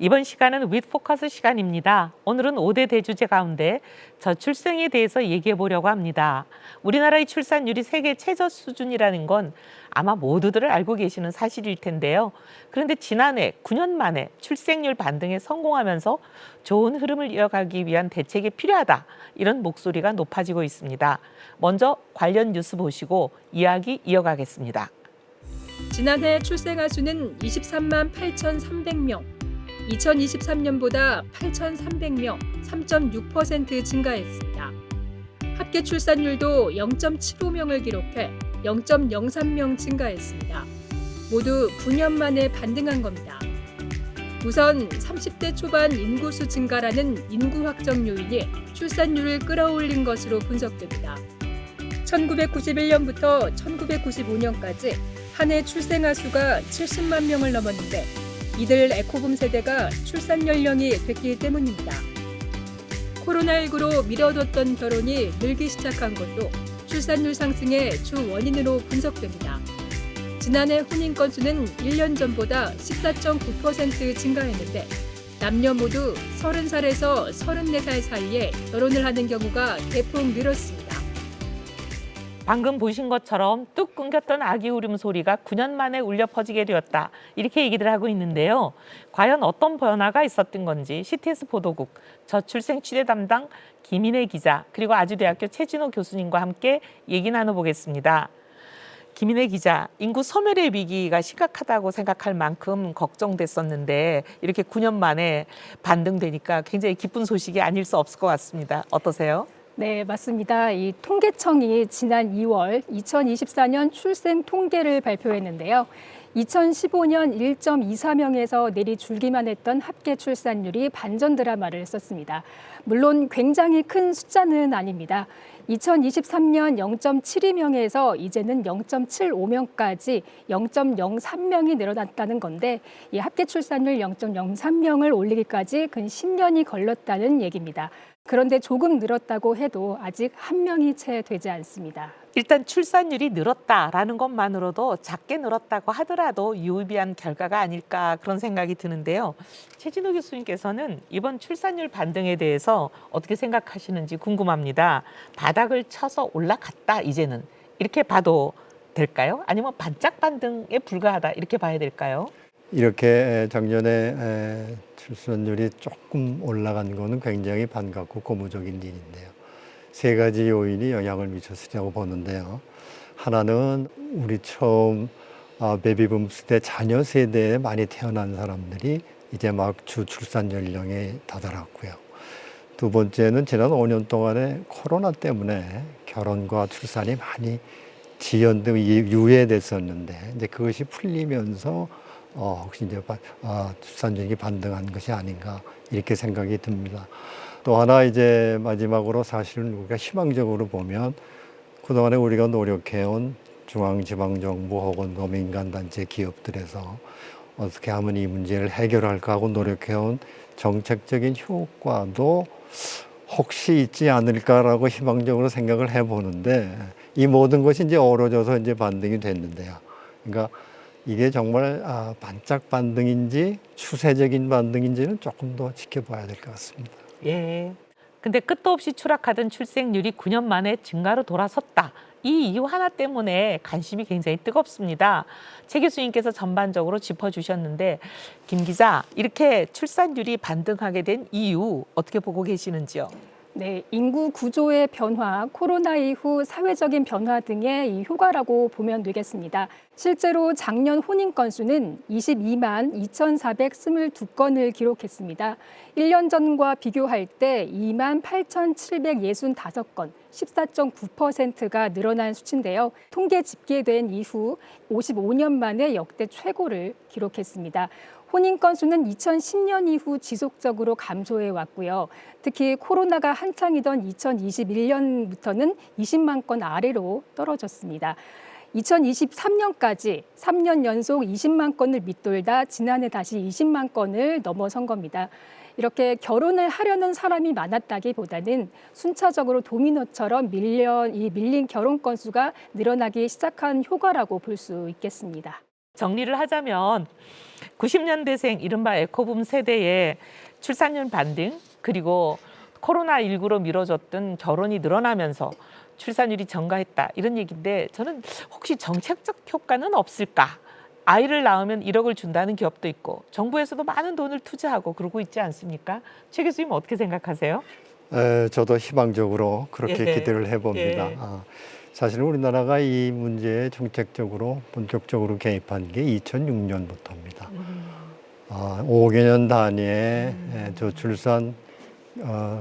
이번 시간은 윗포커스 시간입니다. 오늘은 5대 대주제 가운데 저출생에 대해서 얘기해 보려고 합니다. 우리나라의 출산율이 세계 최저 수준이라는 건 아마 모두들 알고 계시는 사실일 텐데요. 그런데 지난해 9년 만에 출생률 반등에 성공하면서 좋은 흐름을 이어가기 위한 대책이 필요하다. 이런 목소리가 높아지고 있습니다. 먼저 관련 뉴스 보시고 이야기 이어가겠습니다. 지난해 출생아 수는 23만 8,300명. 2023년보다 8,300명, 3.6% 증가했습니다. 합계 출산율도 0.75명을 기록해 0.03명 증가했습니다. 모두 9년 만에 반등한 겁니다. 우선 30대 초반 인구수 증가라는 인구 확정 요인이 출산율을 끌어올린 것으로 분석됩니다. 1991년부터 1995년까지 한 해 출생아 수가 70만 명을 넘었는데 이들 에코붐 세대가 출산 연령이 됐기 때문입니다. 코로나19로 미뤄뒀던 결혼이 늘기 시작한 것도 출산율 상승의 주 원인으로 분석됩니다. 지난해 혼인 건수는 1년 전보다 14.9% 증가했는데 남녀 모두 30살에서 34살 사이에 결혼을 하는 경우가 대폭 늘었습니다. 방금 보신 것처럼 뚝 끊겼던 아기 울음소리가 9년 만에 울려 퍼지게 되었다. 이렇게 얘기를 하고 있는데요. 과연 어떤 변화가 있었던 건지 CTS 보도국 저출생 취재 담당 김인혜 기자 그리고 아주대학교 최진호 교수님과 함께 얘기 나눠보겠습니다. 김인혜 기자, 인구 소멸의 위기가 심각하다고 생각할 만큼 걱정됐었는데 이렇게 9년 만에 반등되니까 굉장히 기쁜 소식이 아닐 수 없을 것 같습니다. 어떠세요? 네, 맞습니다. 이 통계청이 지난 2월 2024년 출생 통계를 발표했는데요. 2015년 1.24명에서 내리 줄기만 했던 합계 출산율이 반전 드라마를 썼습니다. 물론 굉장히 큰 숫자는 아닙니다. 2023년 0.72명에서 이제는 0.75명까지 0.03명이 늘어났다는 건데 이 합계 출산율 0.03명을 올리기까지 근 10년이 걸렸다는 얘기입니다. 그런데 조금 늘었다고 해도 아직 한 명이 채 되지 않습니다. 일단 출산율이 늘었다라는 것만으로도 작게 늘었다고 하더라도 유의미한 결과가 아닐까 그런 생각이 드는데요. 최진호 교수님께서는 이번 출산율 반등에 대해서 어떻게 생각하시는지 궁금합니다. 바닥을 쳐서 올라갔다 이제는 이렇게 봐도 될까요? 아니면 반짝 반등에 불과하다 이렇게 봐야 될까요? 이렇게 작년에 출산율이 조금 올라간 거는 굉장히 반갑고 고무적인 일인데요. 세 가지 요인이 영향을 미쳤으라고 보는데요. 하나는 우리 처음 베이비붐 세대 자녀 세대에 많이 태어난 사람들이 이제 막 주 출산 연령에 다다랐고요. 두 번째는 지난 5년 동안에 코로나 때문에 결혼과 출산이 많이 지연되고 유예됐었는데 이제 그것이 풀리면서 혹시 이제 출산율이 반등한 것이 아닌가 이렇게 생각이 듭니다. 또 하나 이제 마지막으로 사실은 우리가 희망적으로 보면 그동안에 우리가 노력해온 중앙지방정부 혹은 민간단체 기업들에서 어떻게 하면 이 문제를 해결할까 하고 노력해온 정책적인 효과도 혹시 있지 않을까라고 희망적으로 생각을 해보는데 이 모든 것이 이제 어우러져서 이제 반등이 됐는데요. 그러니까 이게 정말 반짝 반등인지 추세적인 반등인지는 조금 더 지켜봐야 될 것 같습니다. 예. 근데 끝도 없이 추락하던 출생률이 9년 만에 증가로 돌아섰다. 이 이유 하나 때문에 관심이 굉장히 뜨겁습니다. 최 교수님께서 전반적으로 짚어주셨는데 김 기자, 이렇게 출산율이 반등하게 된 이유 어떻게 보고 계시는지요? 네, 인구 구조의 변화, 코로나 이후 사회적인 변화 등의 이 효과라고 보면 되겠습니다. 실제로 작년 혼인 건수는 22만 2,422건을 기록했습니다. 1년 전과 비교할 때 2만 8,765건, 14.9%가 늘어난 수치인데요. 통계 집계된 이후 55년 만에 역대 최고를 기록했습니다. 혼인 건수는 2010년 이후 지속적으로 감소해 왔고요. 특히 코로나가 한창이던 2021년부터는 20만 건 아래로 떨어졌습니다. 2023년까지 3년 연속 20만 건을 밑돌다 지난해 다시 20만 건을 넘어선 겁니다. 이렇게 결혼을 하려는 사람이 많았다기보다는 순차적으로 도미노처럼 밀린 결혼 건수가 늘어나기 시작한 효과라고 볼 수 있겠습니다. 정리를 하자면 90년대생 이른바 에코붐 세대의 출산율 반등 그리고 코로나19로 미뤄졌던 결혼이 늘어나면서 출산율이 증가했다 이런 얘기인데 저는 혹시 정책적 효과는 없을까? 아이를 낳으면 1억을 준다는 기업도 있고 정부에서도 많은 돈을 투자하고 그러고 있지 않습니까? 최 교수님 어떻게 생각하세요? 저도 희망적으로 그렇게 예. 기대를 해봅니다. 예. 사실은 우리나라가 이 문제에 정책적으로 본격적으로 개입한 게 2006년부터입니다. 5개년 단위의 저출산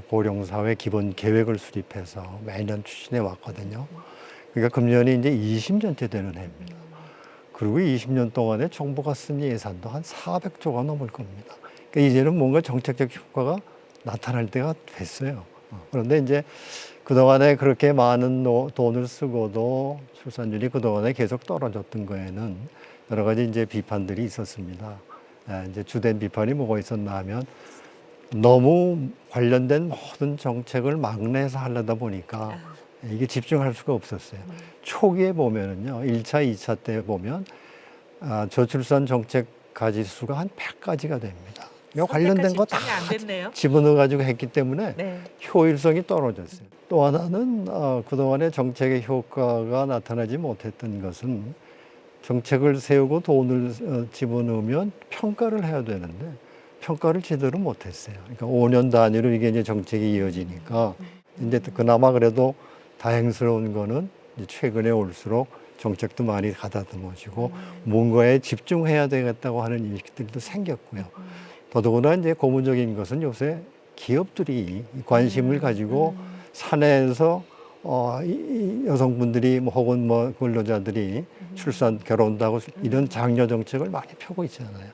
고령사회 기본 계획을 수립해서 매년 추진해 왔거든요. 그러니까 금년이 이제 20년째 되는 해입니다. 그리고 20년 동안에 정부가 쓴 예산도 한 400조가 넘을 겁니다. 그러니까 이제는 뭔가 정책적 효과가 나타날 때가 됐어요. 그런데 이제 그동안에 그렇게 많은 돈을 쓰고도 출산율이 그동안에 계속 떨어졌던 거에는 여러 가지 이제 비판들이 있었습니다. 이제 주된 비판이 뭐가 있었나 하면 너무 관련된 모든 정책을 막내에서 하려다 보니까 이게 집중할 수가 없었어요. 초기에 보면은요, 1차, 2차 때 보면 저출산 정책 가지수가 한 100가지가 됩니다. 이거 관련된 거 다 집어넣어 가지고 했기 때문에 네. 효율성이 떨어졌어요. 또 하나는 그동안의 정책의 효과가 나타나지 못했던 것은 정책을 세우고 돈을 집어넣으면 평가를 해야 되는데 평가를 제대로 못했어요. 그러니까 5년 단위로 이게 이제 정책이 이어지니까 이제 그나마 그래도 다행스러운 거는 이제 최근에 올수록 정책도 많이 가다듬어지고 뭔가에 집중해야 되겠다고 하는 인식들도 생겼고요. 더더구나 이제 고무적인 것은 요새 기업들이 관심을 가지고 사내에서 이 여성분들이 혹은 근로자들이 출산, 결혼도 하고 이런 장려 정책을 많이 펴고 있잖아요.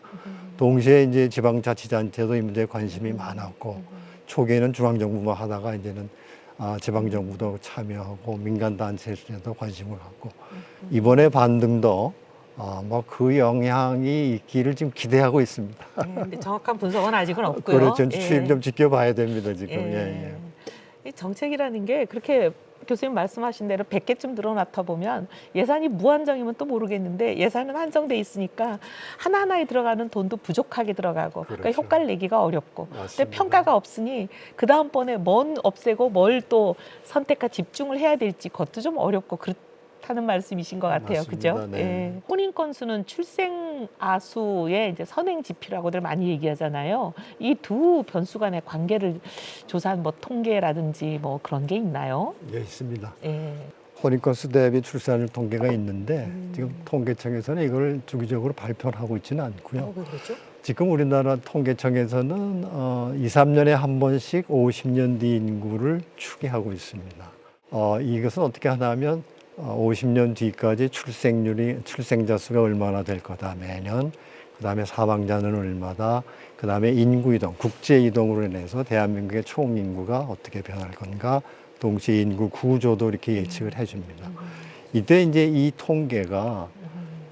동시에 이제 지방자치단체도 이 문제에 관심이 많았고 초기에는 중앙정부만 하다가 이제는 지방정부도 참여하고 민간단체에도 관심을 갖고 이번에 반등도 그 영향이 있기를 지금 기대하고 있습니다. 근데 정확한 분석은 아직은 없고요. 그렇죠. 좀 지켜봐야 됩니다, 지금. 이 정책이라는 게 그렇게 교수님 말씀하신 대로 100개쯤 늘어나다 보면 예산이 무한정이면 또 모르겠는데 예산은 한정돼 있으니까 하나하나에 들어가는 돈도 부족하게 들어가고 그러니까 그렇죠. 효과를 내기가 어렵고 근데 맞습니다. 평가가 없으니 그 다음번에 뭔 없애고 뭘 또 선택과 집중을 해야 될지 그것도 좀 어렵고 그렇다는 말씀이신 것 같아요. 맞습니다. 그죠? 네. 예. 혼인 건수는 출생 아수의 이제 선행 지표라고들 많이 얘기하잖아요. 이 두 변수 간의 관계를 조사한 뭐 통계라든지 뭐 그런 게 있나요? 예, 있습니다. 예. 혼인 건수 대비 출산율 통계가 있는데 지금 통계청에서는 이걸 주기적으로 발표를 하고 있지는 않고요. 그렇죠? 지금 우리나라 통계청에서는 2, 3년에 한 번씩 50년 뒤 인구를 추계하고 있습니다. 이것은 어떻게 하냐면 50년 뒤까지 출생자 수가 얼마나 될 거다 매년, 그다음에 사망자는 얼마다, 그다음에 인구 이동, 국제 이동으로 인해서 대한민국의 총 인구가 어떻게 변할 건가, 동시에 인구 구조도 이렇게 예측을 해줍니다. 이때 이제 이 통계가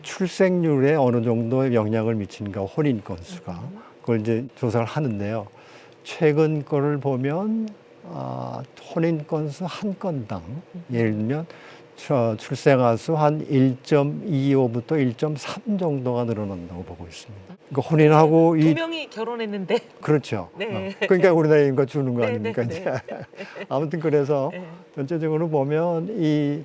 출생률에 어느 정도 영향을 미치는가, 혼인 건수가 그걸 이제 조사를 하는데요. 최근 거를 보면 혼인 건수 한 건당 예를 들면 출생아수 한 1.25부터 1.3 정도가 늘어난다고 보고 있습니다. 그러니까 혼인하고 두 명이 결혼했는데 그렇죠. 네. 그러니까 우리나라 인구가 주는 거 네, 아닙니까? 네, 이제. 아무튼 그래서 네. 전체적으로 보면 이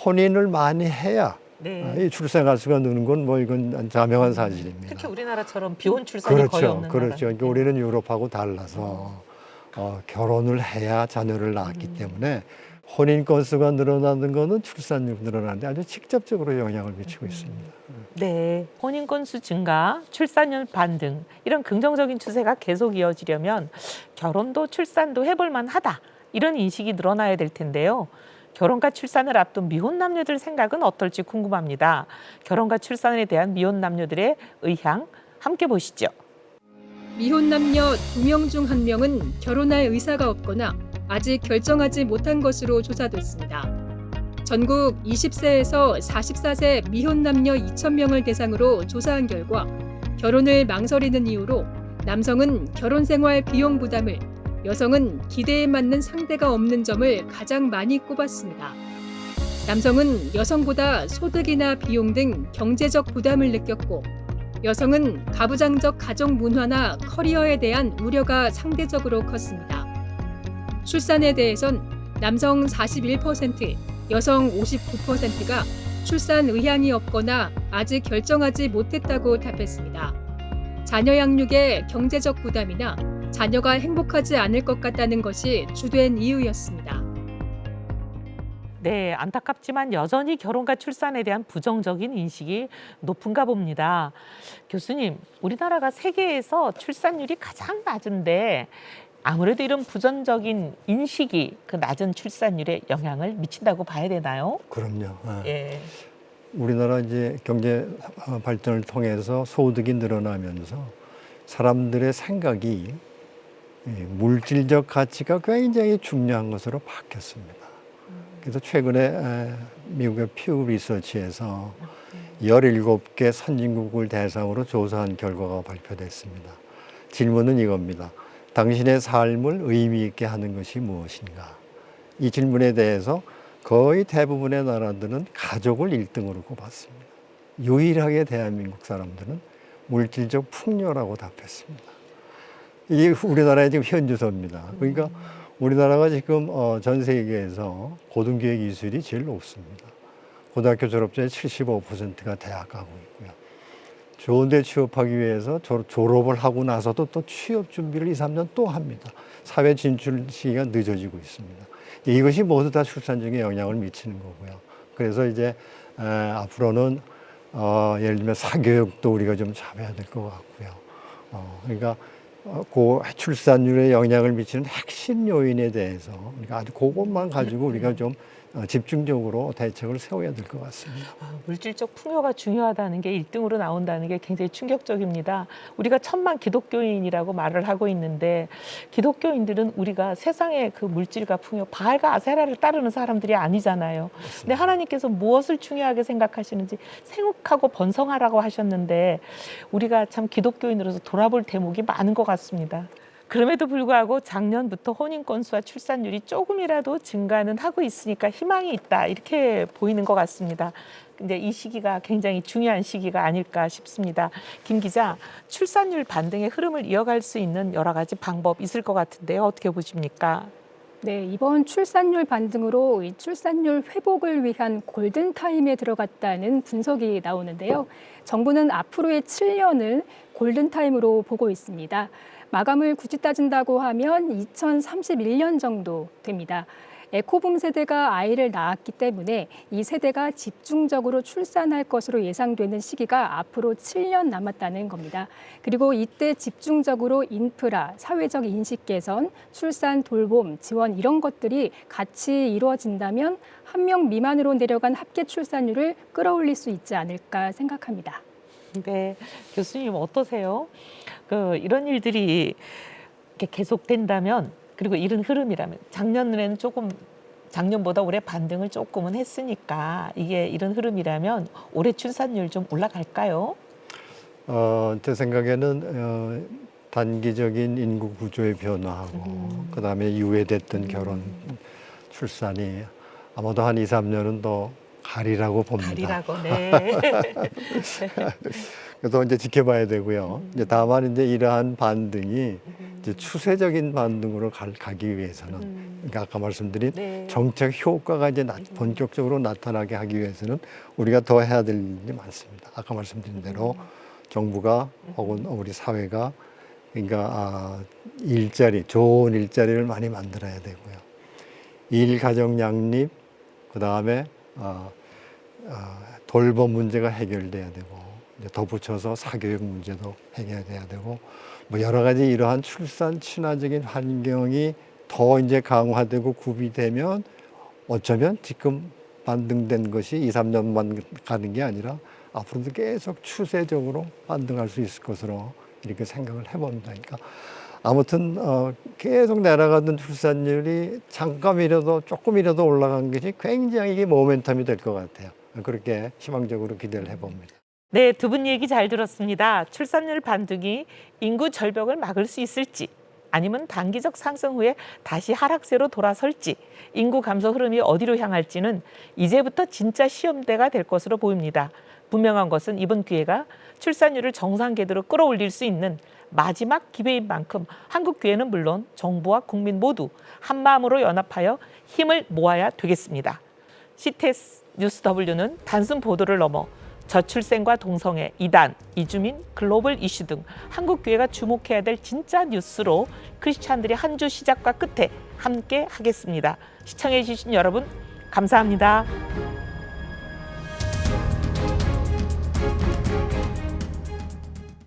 혼인을 많이 해야 이 출생아수가 느는 건 뭐 이건 자명한 사실입니다. 특히 우리나라처럼 비혼 출산이 거의 없는 그렇죠. 나라. 그러니까 우리는 유럽하고 달라서 결혼을 해야 자녀를 낳았기 때문에 혼인 건수가 늘어나는 거는 출산율 늘어나는데 아주 직접적으로 영향을 미치고 있습니다. 네, 혼인 건수 증가, 출산율 반등 이런 긍정적인 추세가 계속 이어지려면 결혼도 출산도 해볼 만하다 이런 인식이 늘어나야 될 텐데요. 결혼과 출산을 앞둔 미혼 남녀들 생각은 어떨지 궁금합니다. 결혼과 출산에 대한 미혼 남녀들의 의향 함께 보시죠. 미혼 남녀 2명 중 1명은 결혼할 의사가 없거나 아직 결정하지 못한 것으로 조사됐습니다. 전국 20세에서 44세 미혼 남녀 2,000명을 대상으로 조사한 결과 결혼을 망설이는 이유로 남성은 결혼 생활 비용 부담을, 여성은 기대에 맞는 상대가 없는 점을 가장 많이 꼽았습니다. 남성은 여성보다 소득이나 비용 등 경제적 부담을 느꼈고 여성은 가부장적 가정 문화나 커리어에 대한 우려가 상대적으로 컸습니다. 출산에 대해선 남성 41%, 여성 59%가 출산 의향이 없거나 아직 결정하지 못했다고 답했습니다. 자녀 양육의 경제적 부담이나 자녀가 행복하지 않을 것 같다는 것이 주된 이유였습니다. 네, 안타깝지만 여전히 결혼과 출산에 대한 부정적인 인식이 높은가 봅니다. 교수님, 우리나라가 세계에서 출산율이 가장 낮은데 아무래도 이런 부정적인 인식이 그 낮은 출산율에 영향을 미친다고 봐야 되나요? 그럼요. 예. 우리나라 이제 경제 발전을 통해서 소득이 늘어나면서 사람들의 생각이 물질적 가치가 굉장히 중요한 것으로 바뀌었습니다. 그래서 최근에 미국의 퓨 리서치에서 17개 선진국을 대상으로 조사한 결과가 발표됐습니다. 질문은 이겁니다. 당신의 삶을 의미 있게 하는 것이 무엇인가? 이 질문에 대해서 거의 대부분의 나라들은 가족을 1등으로 꼽았습니다. 유일하게 대한민국 사람들은 물질적 풍요라고 답했습니다. 이게 우리나라의 지금 현주소입니다. 그러니까 우리나라가 지금 전 세계에서 고등교육 이수율이 제일 높습니다. 고등학교 졸업자의 75%가 대학 가고 있고요. 좋은 데 취업하기 위해서 졸업을 하고 나서도 또 취업 준비를 2, 3년 또 합니다. 사회 진출 시기가 늦어지고 있습니다. 이것이 모두 다 출산율에 영향을 미치는 거고요. 그래서 이제 앞으로는 예를 들면 사교육도 우리가 좀 잡아야 될 것 같고요. 그러니까 그 출산율에 영향을 미치는 핵심 요인에 대해서 우리가 아주 그것만 가지고 우리가 좀 집중적으로 대책을 세워야 될 것 같습니다. 물질적 풍요가 중요하다는 게 1등으로 나온다는 게 굉장히 충격적입니다. 우리가 천만 기독교인이라고 말을 하고 있는데 기독교인들은 우리가 세상의 그 물질과 풍요, 바알과 아세라를 따르는 사람들이 아니잖아요. 근데 하나님께서 무엇을 중요하게 생각하시는지 생육하고 번성하라고 하셨는데 우리가 참 기독교인으로서 돌아볼 대목이 많은 것 같습니다. 그럼에도 불구하고 작년부터 혼인 건수와 출산율이 조금이라도 증가는 하고 있으니까 희망이 있다 이렇게 보이는 것 같습니다. 근데 이 시기가 굉장히 중요한 시기가 아닐까 싶습니다. 김 기자, 출산율 반등의 흐름을 이어갈 수 있는 여러 가지 방법 있을 것 같은데요. 어떻게 보십니까? 네, 이번 출산율 반등으로 이 출산율 회복을 위한 골든타임에 들어갔다는 분석이 나오는데요. 정부는 앞으로의 7년을 골든타임으로 보고 있습니다. 마감을 굳이 따진다고 하면 2031년 정도 됩니다. 에코붐 세대가 아이를 낳았기 때문에 이 세대가 집중적으로 출산할 것으로 예상되는 시기가 앞으로 7년 남았다는 겁니다. 그리고 이때 집중적으로 인프라, 사회적 인식 개선, 출산 돌봄, 지원 이런 것들이 같이 이루어진다면 1명 미만으로 내려간 합계 출산율을 끌어올릴 수 있지 않을까 생각합니다. 네, 교수님 어떠세요? 이런 일들이 이렇게 계속된다면 그리고 이런 흐름이라면 작년에는 조금 작년보다 올해 반등을 조금은 했으니까 이게 이런 흐름이라면 올해 출산율 좀 올라갈까요? 제 생각에는 단기적인 인구 구조의 변화하고 그다음에 유예됐던 결혼 출산이 아마도 한 2, 3년은 더 가리라고 봅니다. 가리라고, 네. 그래서 이제 지켜봐야 되고요. 이제 다만 이제 이러한 반등이 이제 추세적인 반등으로 가기 위해서는, 그러니까 아까 말씀드린 네. 정책 효과가 이제 본격적으로 나타나게 하기 위해서는 우리가 더 해야 될 일이 많습니다. 아까 말씀드린 대로 정부가 혹은 우리 사회가 그러니까 좋은 일자리를 많이 만들어야 되고요. 일, 가정, 양립, 그 다음에 돌봄 문제가 해결돼야 되고, 이제 덧붙여서 사교육 문제도 해결돼야 되고, 뭐 여러 가지 이러한 출산 친화적인 환경이 더 이제 강화되고 구비되면 어쩌면 지금 반등된 것이 2, 3년만 가는 게 아니라 앞으로도 계속 추세적으로 반등할 수 있을 것으로 이렇게 생각을 해봅니다. 그러니까 아무튼 계속 내려가던 출산율이 잠깐이라도 조금이라도 올라간 것이 굉장히 이게 모멘텀이 될 것 같아요. 그렇게 희망적으로 기대를 해봅니다. 네, 두 분 얘기 잘 들었습니다. 출산율 반등이 인구 절벽을 막을 수 있을지 아니면 단기적 상승 후에 다시 하락세로 돌아설지, 인구 감소 흐름이 어디로 향할지는 이제부터 진짜 시험대가 될 것으로 보입니다. 분명한 것은 이번 기회가 출산율을 정상 궤도로 끌어올릴 수 있는 마지막 기회인 만큼 한국 교회는 물론 정부와 국민 모두 한마음으로 연합하여 힘을 모아야 되겠습니다. CTS 뉴스 W는 단순 보도를 넘어 저출생과 동성애, 이단, 이주민, 글로벌 이슈 등 한국 교회가 주목해야 될 진짜 뉴스로 크리스찬들이 한 주 시작과 끝에 함께 하겠습니다. 시청해 주신 여러분 감사합니다.